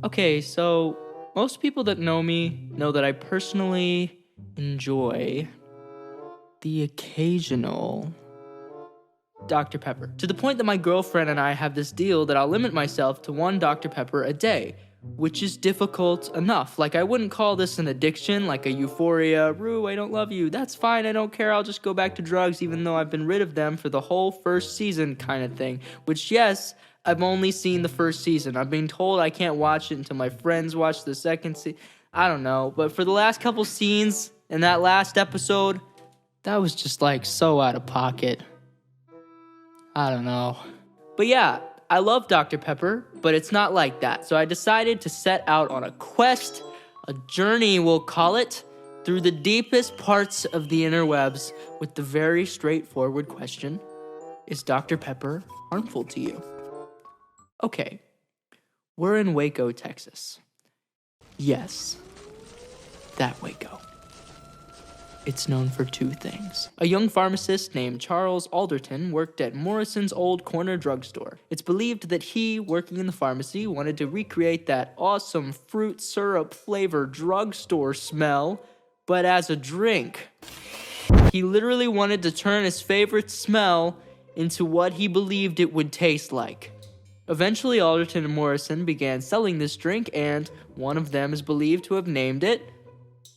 Okay, so most people that know me know that I personally enjoy the occasional Dr. Pepper. To the point that my girlfriend and I have this deal that I'll limit myself to one Dr. Pepper a day, which is difficult enough. Like, I wouldn't call this an addiction, like a euphoria, Rue, I don't love you, that's fine, I don't care, I'll just go back to drugs even though I've been rid of them for the whole first season kind of thing. Which, yes, I've only seen the first season. I've been told I can't watch it until my friends watch the second season. I don't know, but for the last couple scenes in that last episode, that was just like so out of pocket. I don't know. But yeah, I love Dr. Pepper, but it's not like that. So I decided to set out on a quest, a journey we'll call it, through the deepest parts of the interwebs with the very straightforward question, is Dr. Pepper harmful to you? Okay, we're in Waco, Texas. Yes, that Waco. It's known for two things. A young pharmacist named Charles Alderton worked at Morrison's old corner drugstore. It's believed that he, working in the pharmacy, wanted to recreate that awesome fruit syrup flavored drugstore smell, but as a drink. He literally wanted to turn his favorite smell into what he believed it would taste like. Eventually, Alderton and Morrison began selling this drink, and one of them is believed to have named it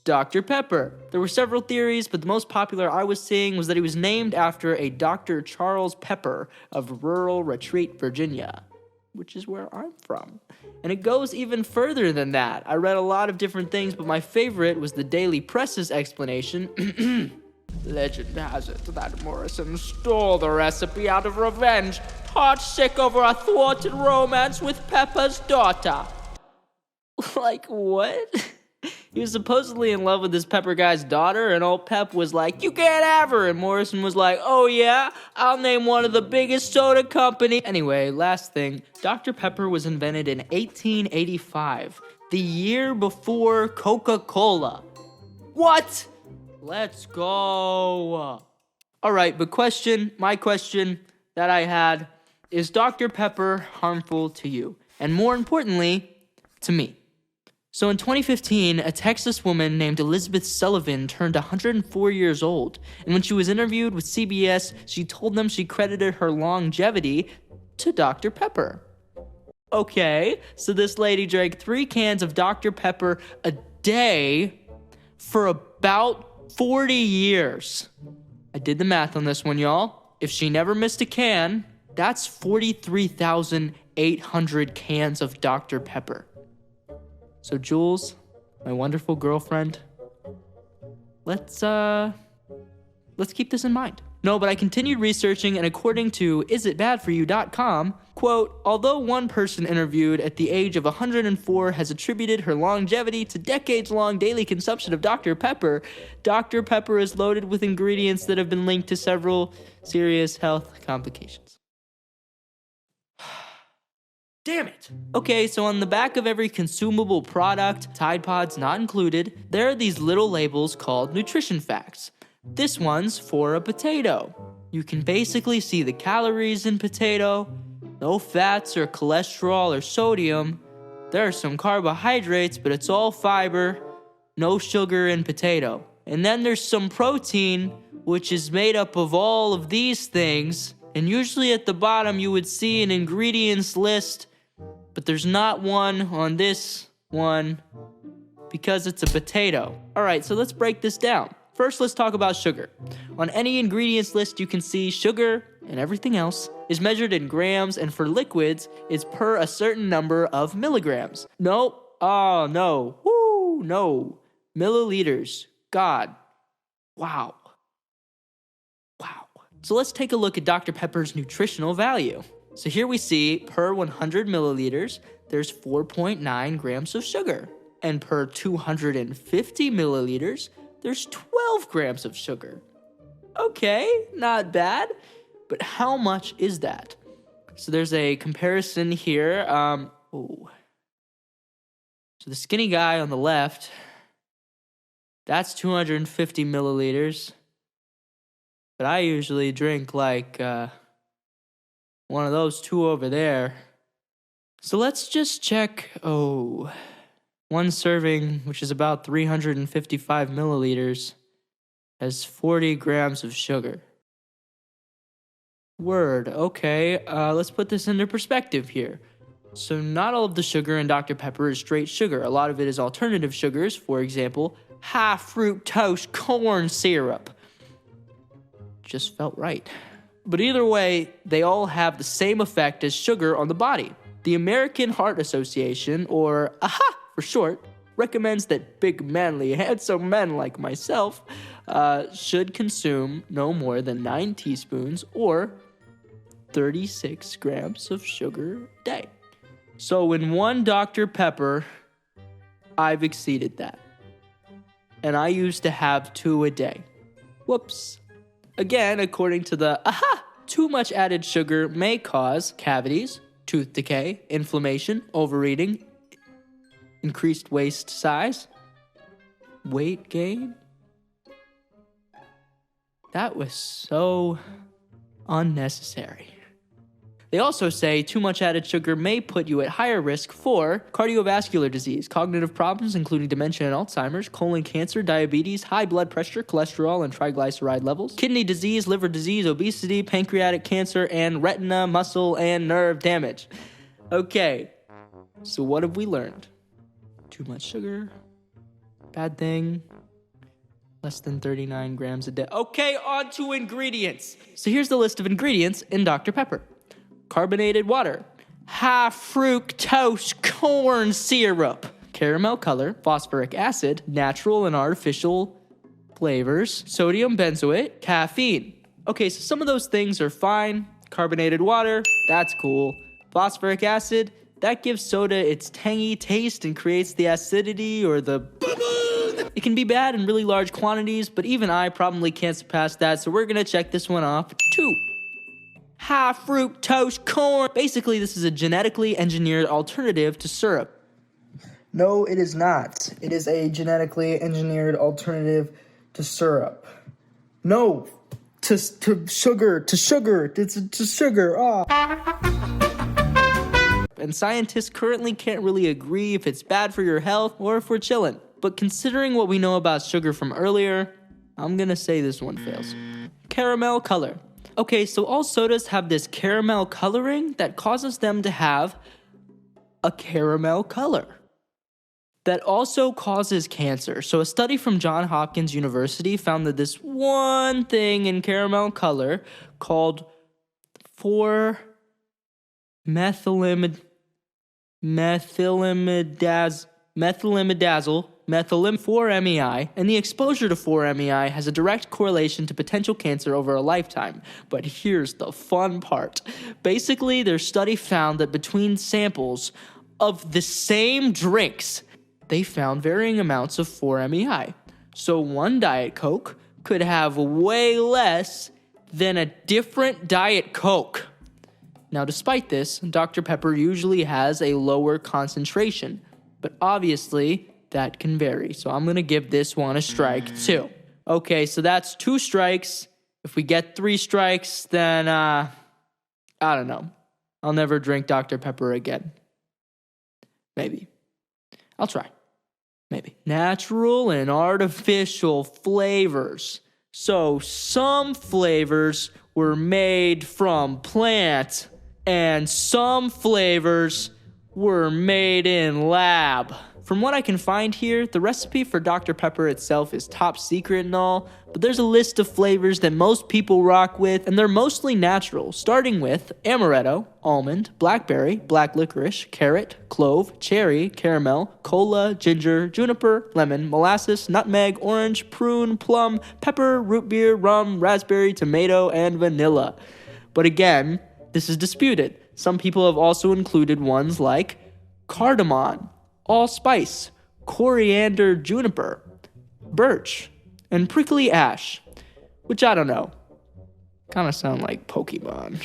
Dr. Pepper. There were several theories, but the most popular I was seeing was that he was named after a Dr. Charles Pepper of rural Retreat, Virginia, which is where I'm from. And it goes even further than that. I read a lot of different things, but my favorite was the Daily Press's explanation. Legend has it that Morrison stole the recipe out of revenge, heartsick over a thwarted romance with Pepper's daughter. Like, what? He was supposedly in love with this Pepper guy's daughter, and old Pep was like, you can't have her, and Morrison was like, oh yeah, I'll name one of the biggest soda company. Anyway, last thing, Dr. Pepper was invented in 1885, the year before Coca-Cola. What? Let's go. All right, but my question that I had is Dr. Pepper harmful to you? And more importantly, to me. So in 2015, a Texas woman named Elizabeth Sullivan turned 104 years old. And when she was interviewed with CBS, she told them she credited her longevity to Dr. Pepper. Okay, so this lady drank 3 cans of Dr. Pepper a day for about 40 years. I did the math on this one, y'all. If she never missed a can, that's 43,800 cans of Dr. Pepper. So Jules, my wonderful girlfriend, let's keep this in mind. No, but I continued researching, and according to isitbadforyou.com, quote, although one person interviewed at the age of 104 has attributed her longevity to decades-long daily consumption of Dr. Pepper, Dr. Pepper is loaded with ingredients that have been linked to several serious health complications. Damn it. Okay, so on the back of every consumable product, Tide Pods not included, there are these little labels called nutrition facts. This one's for a potato. You can basically see the calories in potato, no fats or cholesterol or sodium. There are some carbohydrates, but it's all fiber, no sugar in potato. And then there's some protein, which is made up of all of these things. And usually at the bottom you would see an ingredients list, but there's not one on this one because it's a potato. All right, so let's break this down. First, let's talk about sugar. On any ingredients list, you can see sugar and everything else is measured in grams, and for liquids, it's per a certain number of milligrams. Nope. Oh, no. Woo, no. Milliliters. God. Wow. So let's take a look at Dr. Pepper's nutritional value. So here we see per 100 milliliters, there's 4.9 grams of sugar. And per 250 milliliters, there's 12 grams of sugar. Okay, not bad. But how much is that? So there's a comparison here. So the skinny guy on the left, that's 250 milliliters. But I usually drink like one of those two over there. So let's just check, one serving, which is about 355 milliliters, has 40 grams of sugar. Word, okay, let's put this into perspective here. So not all of the sugar in Dr. Pepper is straight sugar. A lot of it is alternative sugars, for example, high fructose corn syrup. Just felt right. But either way, they all have the same effect as sugar on the body. The American Heart Association, or AHA for short, recommends that big, manly, handsome men like myself should consume no more than 9 teaspoons or 36 grams of sugar a day. So in one Dr. Pepper, I've exceeded that. And I used to have 2 a day. Whoops. Again, according to the AHA, too much added sugar may cause cavities, tooth decay, inflammation, overeating, increased waist size, weight gain. That was so unnecessary. They also say too much added sugar may put you at higher risk for cardiovascular disease, cognitive problems including dementia and Alzheimer's, colon cancer, diabetes, high blood pressure, cholesterol and triglyceride levels, kidney disease, liver disease, obesity, pancreatic cancer, and retina, muscle, and nerve damage. Okay, so what have we learned? Too much sugar, bad thing, less than 39 grams a day. Okay, on to ingredients. So here's the list of ingredients in Dr. Pepper. Carbonated water, high fructose corn syrup, caramel color, phosphoric acid, natural and artificial flavors, sodium benzoate, caffeine. Okay, so some of those things are fine. Carbonated water, that's cool. Phosphoric acid, that gives soda its tangy taste and creates the acidity or the... It can be bad in really large quantities, but even I probably can't surpass that, so we're gonna check this one off. 2. High fructose corn. Basically, this is a genetically engineered alternative to syrup. No, it is not. It is a genetically engineered alternative to syrup. No, to sugar. And scientists currently can't really agree if it's bad for your health or if we're chilling. But considering what we know about sugar from earlier, I'm gonna say this one fails. Caramel color. Okay, so all sodas have this caramel coloring that causes them to have a caramel color. That also causes cancer. So a study from Johns Hopkins University found that this one thing in caramel color called 4-methylimidazole, and the exposure to 4-MeI has a direct correlation to potential cancer over a lifetime. But here's the fun part. Basically, their study found that between samples of the same drinks, they found varying amounts of 4-MeI. So one Diet Coke could have way less than a different Diet Coke. Now, despite this, Dr. Pepper usually has a lower concentration, but obviously that can vary. So I'm going to give this one a strike too. Okay, so that's 2 strikes. If we get 3 strikes, then, I don't know. I'll never drink Dr. Pepper again. Maybe. I'll try. Maybe. Natural and artificial flavors. So some flavors were made from plant, and some flavors were made in lab. From what I can find here, the recipe for Dr. Pepper itself is top secret and all, but there's a list of flavors that most people rock with, and they're mostly natural, starting with amaretto, almond, blackberry, black licorice, carrot, clove, cherry, caramel, cola, ginger, juniper, lemon, molasses, nutmeg, orange, prune, plum, pepper, root beer, rum, raspberry, tomato, and vanilla. But again, this is disputed. Some people have also included ones like cardamom, allspice, coriander, juniper, birch, and prickly ash, which I don't know. Kind of sound like Pokemon.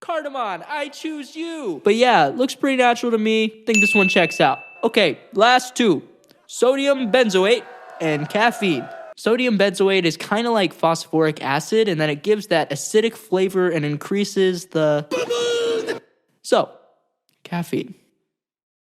Cardamom, I choose you. But yeah, looks pretty natural to me. Think this one checks out. Okay, last 2. Sodium benzoate and caffeine. Sodium benzoate is kind of like phosphoric acid in that it gives that acidic flavor and increases the... So, caffeine.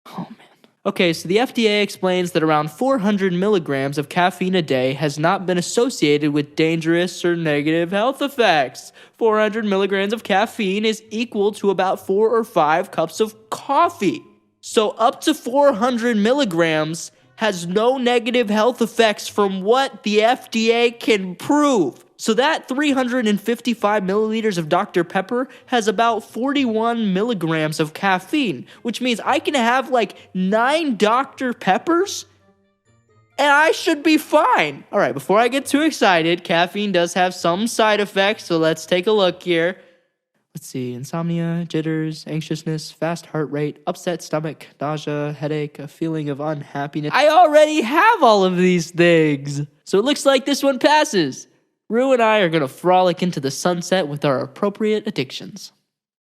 Oh, man. Okay, so the FDA explains that around 400 milligrams of caffeine a day has not been associated with dangerous or negative health effects. 400 milligrams of caffeine is equal to about 4 or 5 cups of coffee. So up to 400 milligrams has no negative health effects from what the FDA can prove. So that 355 milliliters of Dr. Pepper has about 41 milligrams of caffeine, which means I can have like 9 Dr. Peppers and I should be fine. All right, before I get too excited, caffeine does have some side effects, so let's take a look here. Let's see, insomnia, jitters, anxiousness, fast heart rate, upset stomach, nausea, headache, a feeling of unhappiness. I already have all of these things. So it looks like this one passes. Rue and I are going to frolic into the sunset with our appropriate addictions.